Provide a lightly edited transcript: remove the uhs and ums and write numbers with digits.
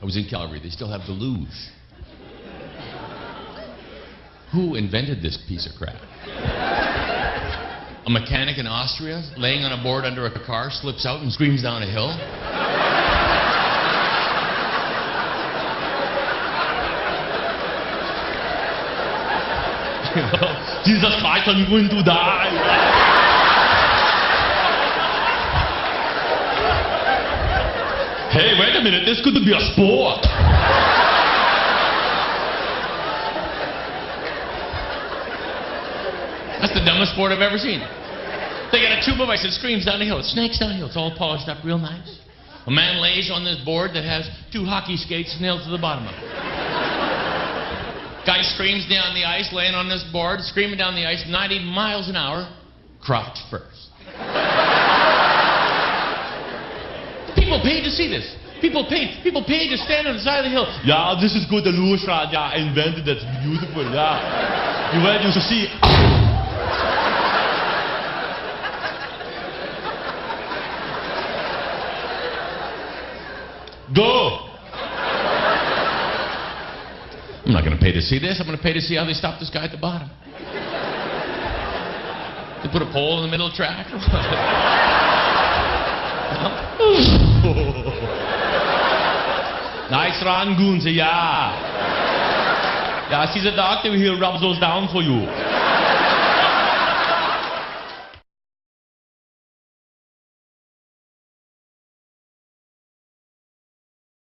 I was in Calgary. They still have the luge. Who invented this piece of crap? A mechanic in Austria, laying on a board under a car, slips out and screams down a hill. Jesus Christ, I'm going to die. Hey, wait a minute, this could be a sport. That's the dumbest sport I've ever seen. They got a tube of ice that screams down the hill. It snakes down the hill. It's all polished up real nice. A man lays on this board that has 2 hockey skates nailed to the bottom of it. Guy screams down the ice, laying on this board, screaming down the ice, 90 miles an hour, crotch first. People paid to see this. People paid to stand on the side of the hill. Yeah, this is good illusion. Yeah, I invented that's beautiful. Yeah. You ready to see? Go! I'm not going to pay to see this. I'm going to pay to see how they stop this guy at the bottom. They put a pole in the middle of the track. Nice run, Goons. Yeah. Yeah, I see the doctor. He'll rub those down for you.